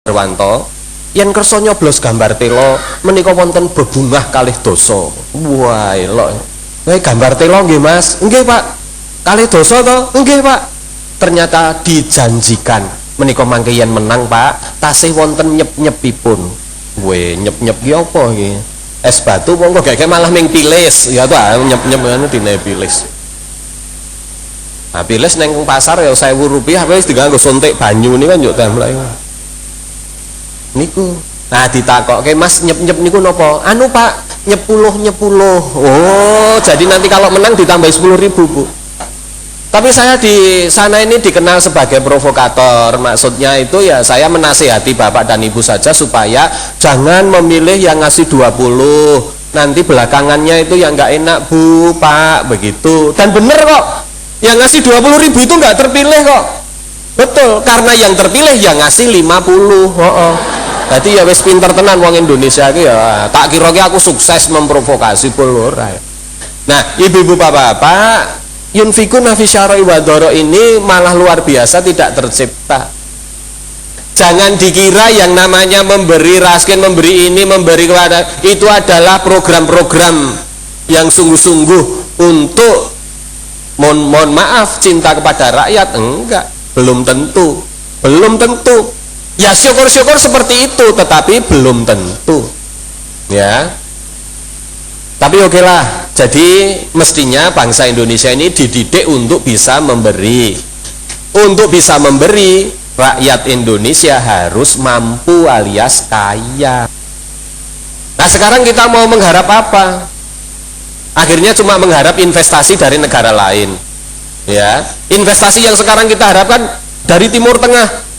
Irwanto, yen kersa nyoblos gambar tela menika wonten bebungah kalih dosa. Wah, elok. Gambar tela nggih Mas? Nggih Pak. Kalih dosa to? Nggih Pak. Ternyata dijanjikan menika mangke yen menang Pak, tasih wonten nyep-nyepipun. Nyep-nyep ki apa iki? Es batu monggo gak malah ning pilis. Ya ta, nyep-nyep ngono dine pilis. Nah, pilis neng pasar ya 1000 rupiah wis diganggo suntik banyu niku kan yo damlek. Niku. Nah, ditakokke Mas nyep-nyep niku napa? Anu Pak, nyepuluh. Oh, jadi nanti kalau menang ditambah 10.000 Bu. Tapi saya di sana ini dikenal sebagai provokator. Maksudnya itu ya saya menasihati Bapak dan Ibu saja supaya jangan memilih yang ngasih 20. Nanti belakangannya itu yang nggak enak Bu, Pak, begitu. Dan bener kok, yang ngasih 20.000 itu nggak terpilih kok. Betul, karena yang terpilih yang ngasih 50. Jadi ya wis pinter tenan wong Indonesia itu ya. Tak kira aku sukses memprovokasi pun ora. Nah, ibu-ibu bapak-bapak, yunfikuna fi syar'i wa dhara ini malah luar biasa tidak tercipta. Jangan dikira yang namanya memberi raskin, memberi ini, memberi kepada itu adalah program-program yang sungguh-sungguh untuk mohon maaf cinta kepada rakyat. Enggak, belum tentu. Ya syukur-syukur seperti itu, tetapi belum tentu. Ya. Tapi oke lah, jadi mestinya bangsa Indonesia ini dididik untuk bisa memberi. Untuk bisa memberi, rakyat Indonesia harus mampu alias kaya. Nah sekarang kita mau mengharap apa? Akhirnya cuma mengharap investasi dari negara lain. Ya, investasi yang sekarang kita harapkan dari Timur Tengah.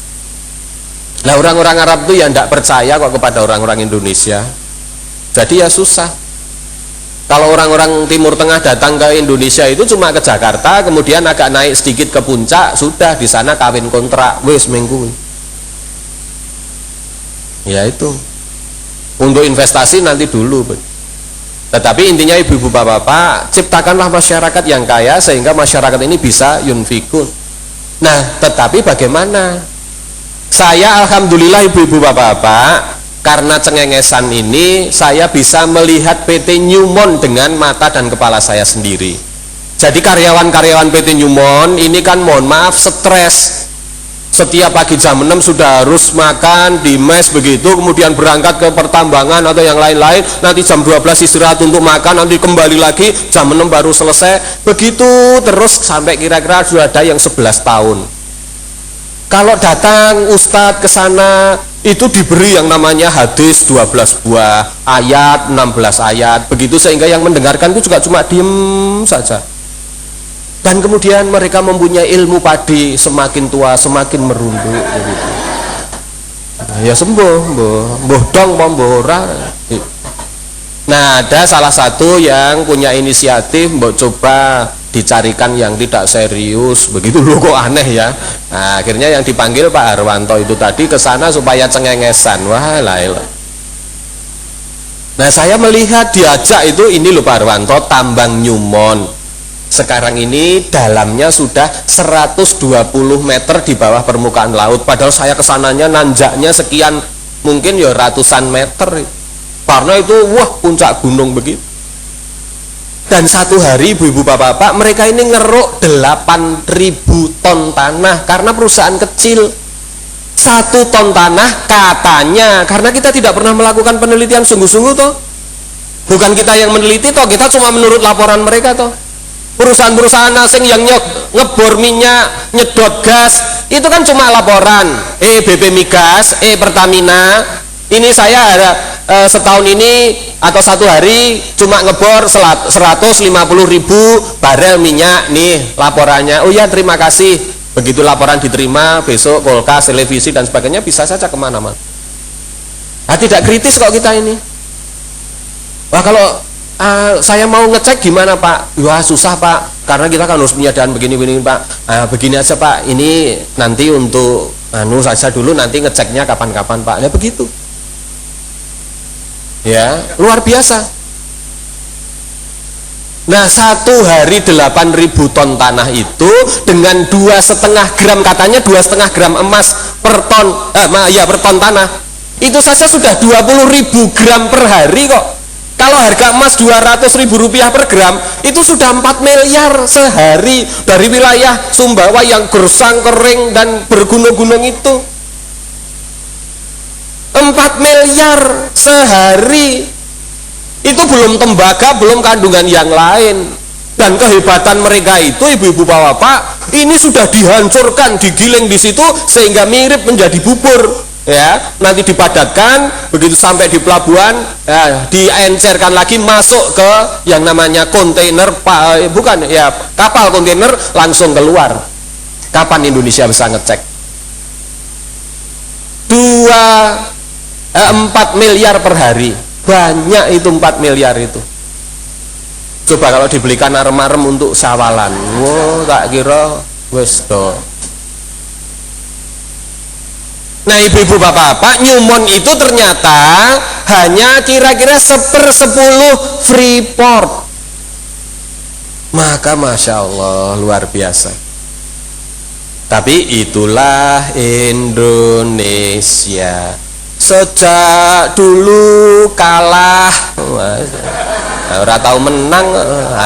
Nah orang-orang Arab itu ya tidak percaya kok kepada orang-orang Indonesia. Jadi ya susah. Kalau orang-orang Timur Tengah datang ke Indonesia itu cuma ke Jakarta, kemudian agak naik sedikit ke puncak, sudah di sana kawin kontrak, wis minggu. Ya itu. Untuk investasi nanti dulu. Tetapi intinya ibu-ibu bapak-bapak, ciptakanlah masyarakat yang kaya sehingga masyarakat ini bisa yunfikun. Nah, tetapi bagaimana? Saya alhamdulillah ibu-ibu bapak-bapak, karena cengengesan ini saya bisa melihat PT Newmont dengan mata dan kepala saya sendiri. Jadi karyawan-karyawan PT Newmont ini kan mohon maaf stres. Setiap pagi jam 6 sudah harus makan di mes begitu, kemudian berangkat ke pertambangan atau yang lain-lain, nanti jam 12 istirahat untuk makan, nanti kembali lagi jam 6 baru selesai. Begitu terus sampai kira-kira sudah ada yang 11 tahun. Kalau datang ustadz ke sana itu diberi yang namanya hadis 12 buah, ayat 16 ayat, begitu sehingga yang mendengarkan itu juga cuma diem saja. Dan kemudian mereka mempunyai ilmu padi, semakin tua semakin merunduk begitu. Ya sembuh, mbuh dong mbuh ora. Nah, ada salah satu yang punya inisiatif mbok coba dicarikan yang tidak serius begitu loh, kok aneh ya. Nah, akhirnya yang dipanggil Pak Harwanto itu tadi ke sana supaya cengengesan. Wah, lah. Nah, saya melihat diajak itu ini loh Pak Harwanto, tambang Newmont. Sekarang ini dalamnya sudah 120 meter di bawah permukaan laut. Padahal saya kesananya nanjaknya sekian, mungkin ya ratusan meter. Karena itu wah puncak gunung begitu. Dan satu hari ibu-ibu bapak-bapak mereka ini ngeruk 8.000 ton tanah karena perusahaan kecil. 1 ton tanah katanya, karena kita tidak pernah melakukan penelitian sungguh-sungguh toh. Bukan kita yang meneliti toh, kita cuma menurut laporan mereka toh. Perusahaan-perusahaan asing yang ngebor minyak, nyedot gas, itu kan cuma laporan. BP Migas, Pertamina. Ini saya ada setahun ini atau satu hari cuma ngebor 150.000 barel minyak, nih laporannya. Oh ya, terima kasih. Begitu laporan diterima, besok kulkas, televisi dan sebagainya bisa saja kemana-mana. Nah, tidak kritis kok kita ini. Wah, kalau saya mau ngecek gimana Pak? Wah susah Pak, karena kita kan harus punya dana begini-begini Pak. Begini aja Pak, ini nanti untuk saja dulu, nanti ngeceknya kapan-kapan Pak. Ya begitu. Ya, luar biasa. Nah, satu hari 8.000 ton tanah itu dengan 2,5 gram, katanya 2,5 gram emas per ton, per ton tanah itu saja sudah 20.000 gram per hari kok. Kalau harga emas 200.000 rupiah per gram itu sudah 4 miliar sehari dari wilayah Sumbawa yang gersang, kering dan bergunung-gunung itu. 4 miliar sehari itu belum tembaga, belum kandungan yang lain. Dan kehebatan mereka itu, ibu-ibu bapak, ini sudah dihancurkan, digiling di situ sehingga mirip menjadi bubur. Ya, nanti dipadatkan, begitu sampai di pelabuhan, ya, diencerkan lagi masuk ke yang namanya kontainer, kapal kontainer langsung keluar. Kapan Indonesia bisa ngecek? 4 miliar per hari, banyak itu 4 miliar itu. Coba kalau dibelikan arem-arem untuk sawalan, wow, tak kira wes do. Nah ibu-ibu bapak-bapak, Newmont itu ternyata hanya kira-kira 1/10 Freeport. Maka Masya Allah luar biasa. Tapi itulah Indonesia, sejak dulu kalah, ora tahu menang,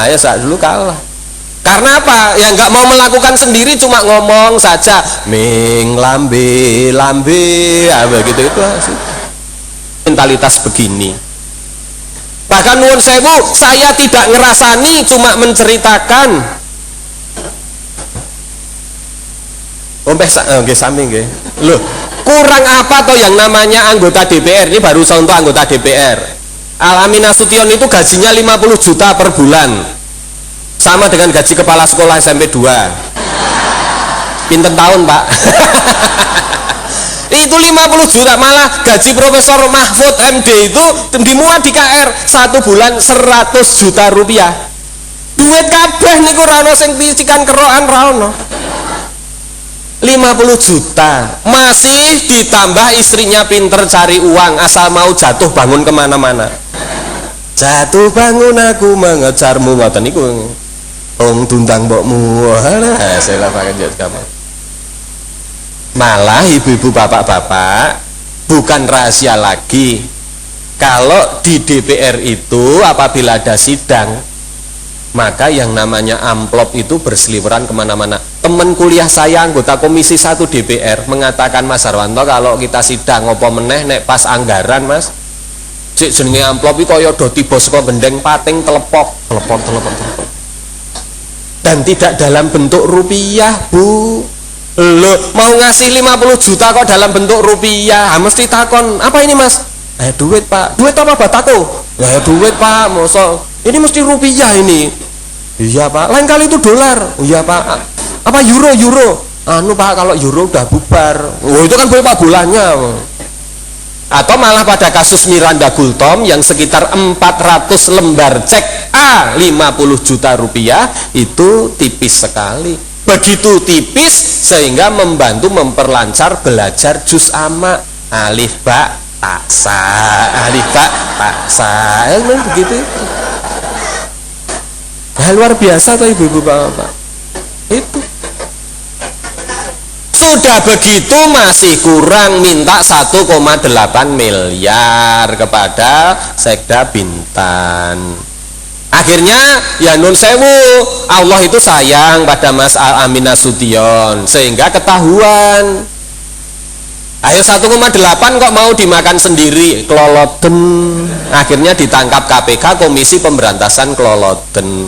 ayo sejak dulu kalah. Karena apa? Yang nggak mau melakukan sendiri cuma ngomong saja, ming lambe lambe, begitu itu mentalitas begini. Bahkan nuwun sewu, saya tidak ngerasani, cuma menceritakan. Nggih sami nggih. Loh, kurang apa toh yang namanya anggota DPR? Ini baru contoh anggota DPR. Al-Amin Nasution itu gajinya 50 juta per bulan. Sama dengan gaji kepala sekolah SMP 2. Pinten tahun, Pak? Itu 50 juta, malah gaji Profesor Mahfud MD itu dimuat di KR 1 bulan 100 juta rupiah. Duit kabeh niku ra ono sing picikan kerokan ra ono. 50 juta masih ditambah istrinya pinter cari uang, asal mau jatuh bangun kemana-mana. Jatuh bangun aku mengejarmu, ngoten niku. Ong tundang mbokmu. Saya pakai jet kamu. Malah ibu-ibu bapak-bapak, bukan rahasia lagi kalau di DPR itu apabila ada sidang, maka yang namanya amplop itu berseliweran kemana-mana. Temen kuliah saya anggota komisi 1 DPR mengatakan, Mas Harwanto, kalau kita sidang apa meneh nek pas anggaran Mas, cek jenenge amplop iki kaya do tiba saka gendeng pating telepok. Dan tidak dalam bentuk rupiah, Bu. Loh, mau ngasih 50 juta kok dalam bentuk rupiah? Mesti takon, apa ini Mas? Duit Pak. Duit apa batako? Duit Pak, mosok ini mesti rupiah ini. Iya Pak, lain kali itu dolar. Iya Pak, apa euro? Pak, kalau euro udah bubar. Oh, itu kan berapa bulannya? Atau malah pada kasus Miranda Gultom yang sekitar 400 lembar cek A 50 juta rupiah itu tipis sekali. Begitu tipis sehingga membantu memperlancar belajar juz amma, alif ba ta sa, alif ba ta sa. Begitu itu. Nah, luar biasa tuh ibu-ibu bapak. Itu sudah begitu masih kurang, minta 1,8 miliar kepada Sekda Bintan. Akhirnya ya nun sewu, Allah itu sayang pada Mas Al-Amin Nasution sehingga ketahuan. Ayo 1,8 kok mau dimakan sendiri, keloloten. Akhirnya ditangkap KPK, Komisi Pemberantasan Keloloten.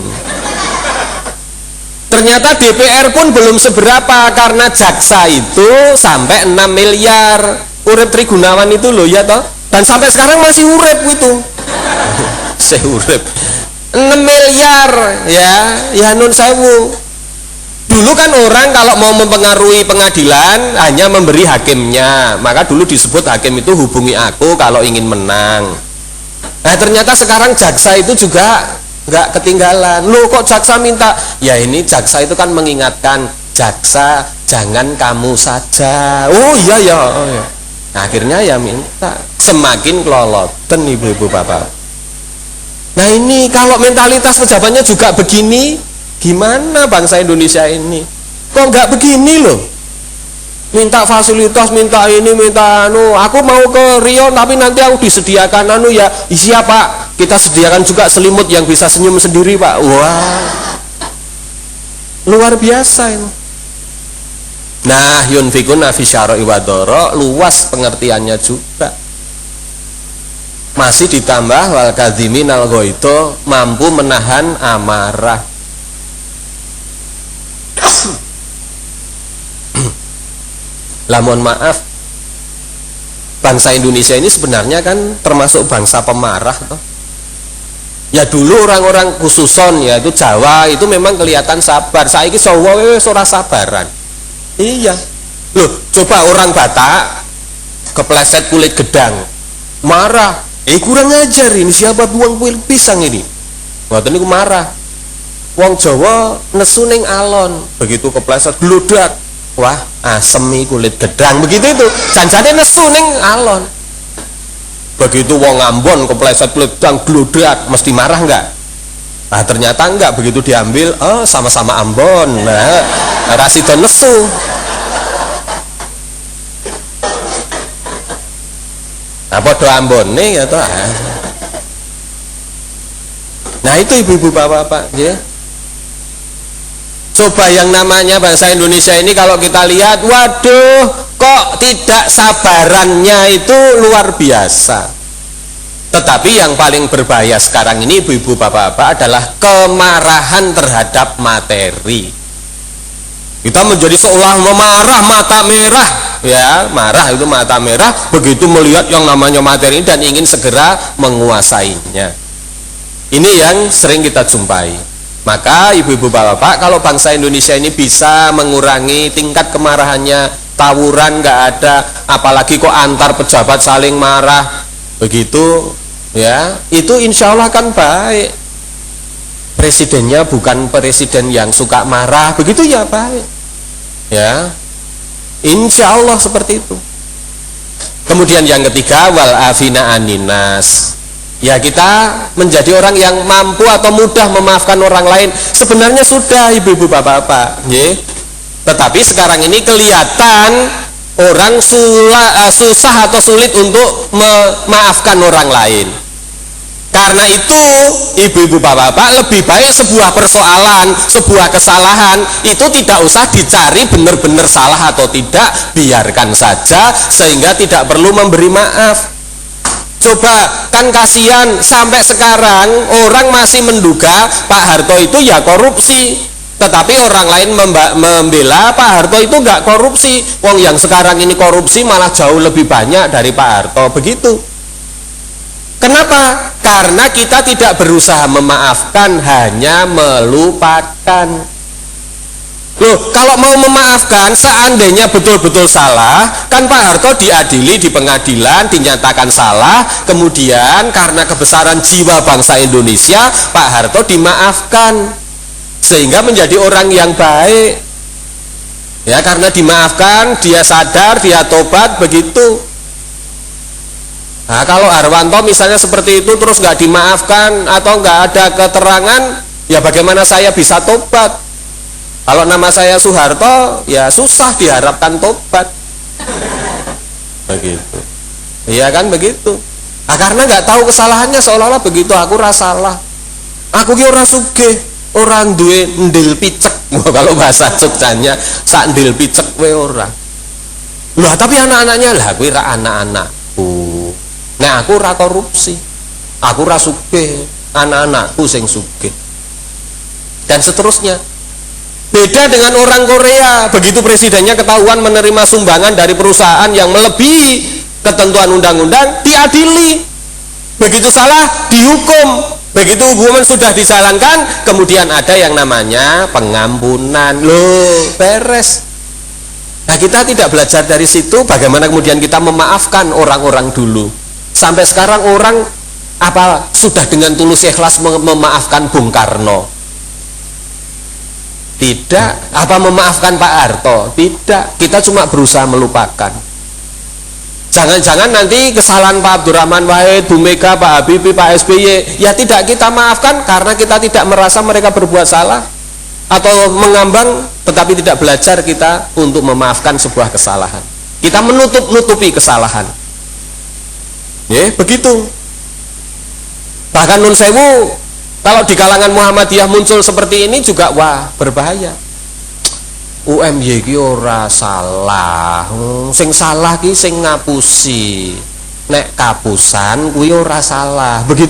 Ternyata DPR pun belum seberapa karena jaksa itu sampai 6 miliar. Urip Trigunawan itu loh ya toh. Dan sampai sekarang masih urip itu. Saya urip 6 miliar ya nun sewu. Dulu kan orang kalau mau mempengaruhi pengadilan hanya memberi hakimnya. Maka dulu disebut hakim itu hubungi aku kalau ingin menang. Nah ternyata sekarang jaksa itu juga nggak ketinggalan. Loh kok jaksa minta? Ya ini jaksa itu kan mengingatkan, jaksa jangan kamu saja. Oh iya ya. Nah, akhirnya ya minta. Semakin keloloten ibu-ibu bapak. Nah ini kalau mentalitas pejabatnya juga begini, gimana bangsa Indonesia ini? Kok nggak begini loh? minta fasilitas, minta ini, minta anu, aku mau ke Rio tapi nanti aku disediakan anu ya. Iya Pak, kita sediakan juga selimut yang bisa senyum sendiri Pak. Wah, luar biasa ini. Nah, yunfikuna fi syar'i wa doro, luas pengertiannya juga. Masih ditambah wal kadhiminal ghaidho, mampu menahan amarah. Lah mohon maaf, bangsa Indonesia ini sebenarnya kan termasuk bangsa pemarah toh. Ya dulu orang-orang khususon ya itu Jawa itu memang kelihatan sabar. Saiki Jawa wis ora sabaran. Iya. Loh, coba orang Batak kepleset kulit gedang, marah. Kurang ajar ini, siapa buang kulit pisang ini? Ngoten niku marah. Wong Jawa nesu ning alon, begitu kepleset gludak. Wah, asemi kulit gedang, begitu itu. Janjane nesu ning alon. Begitu wong Ambon kepleset kulit gedang gludak, mesti marah enggak? Nah, ternyata enggak, begitu diambil, oh sama-sama Ambon. Nah, rasida nesu. Nah, padha Ambone ya toh. Nah, itu ibu-ibu bapak-bapak, ya. Coba yang namanya bangsa Indonesia ini kalau kita lihat, waduh, kok tidak sabarannya itu luar biasa. Tetapi yang paling berbahaya sekarang ini ibu-ibu bapak-bapak adalah kemarahan terhadap materi. Kita menjadi seolah memarah, mata merah, ya, marah itu mata merah begitu melihat yang namanya materi dan ingin segera menguasainya. Ini yang sering kita jumpai. Maka ibu-ibu bapak-bapak, kalau bangsa Indonesia ini bisa mengurangi tingkat kemarahannya, tawuran nggak ada, apalagi kok antar pejabat saling marah, begitu, ya, itu insya Allah kan baik. Presidennya bukan presiden yang suka marah, begitu ya baik, ya, insya Allah seperti itu. Kemudian yang ketiga, wal afina aninas. Ya, kita menjadi orang yang mampu atau mudah memaafkan orang lain. Sebenarnya sudah ibu-ibu bapak-bapak, ya. Tetapi sekarang ini kelihatan orang susah atau sulit untuk memaafkan orang lain. Karena itu ibu-ibu bapak-bapak, lebih baik sebuah persoalan, sebuah kesalahan itu tidak usah dicari benar-benar salah atau tidak, biarkan saja sehingga tidak perlu memberi maaf. Coba, kan kasihan sampai sekarang orang masih menduga Pak Harto itu ya korupsi, tetapi orang lain membela Pak Harto itu nggak korupsi. Wong yang sekarang ini korupsi malah jauh lebih banyak dari Pak Harto, begitu. Kenapa? Karena kita tidak berusaha memaafkan, hanya melupakan. Loh, kalau mau memaafkan, seandainya betul-betul salah, kan Pak Harto diadili di pengadilan, dinyatakan salah, kemudian karena kebesaran jiwa bangsa Indonesia, Pak Harto dimaafkan, sehingga menjadi orang yang baik. Ya, karena dimaafkan, dia sadar, dia tobat, begitu. Nah, kalau Harwanto misalnya seperti itu, terus nggak dimaafkan, atau nggak ada keterangan, ya bagaimana saya bisa tobat? Kalau nama saya Soeharto, ya susah diharapkan tobat. Begitu. Iya kan begitu. Nah, karena nggak tahu kesalahannya, seolah-olah begitu, aku rasalah. Aku ki ora sugih, ora duwe ndil picek. Kalau bahasa Jogjanya, sak ndil picek we ora. Loh, tapi anak-anaknya lah kuwi ra anak-anakku. Nah, aku ora korupsi. Aku ora sugih, anak-anakku sing sugih. Dan seterusnya. Beda dengan orang Korea, begitu presidennya ketahuan menerima sumbangan dari perusahaan yang melebihi ketentuan undang-undang, diadili. Begitu salah, dihukum. Begitu hukuman sudah dijalankan, kemudian ada yang namanya pengampunan. Loh, beres. Nah, kita tidak belajar dari situ, bagaimana kemudian kita memaafkan orang-orang dulu. Sampai sekarang orang apa sudah dengan tulus ikhlas memaafkan Bung Karno? Tidak. Apa memaafkan Pak Harto? Tidak. Kita cuma berusaha melupakan. Jangan-jangan nanti kesalahan Pak Abdurrahman Wahid, Bu Mega, Pak Habibie, Pak SBY, ya tidak kita maafkan karena kita tidak merasa mereka berbuat salah. atau mengambang tetapi tidak belajar kita untuk memaafkan sebuah kesalahan. Kita menutupi kesalahan. Ya, begitu. Bahkan nun sewu, kalau di kalangan Muhammadiyah muncul seperti ini juga wah berbahaya. UMY ki ora salah, sing salah ki sing ngapusi, nek kapusan kuwi ora salah. Begitu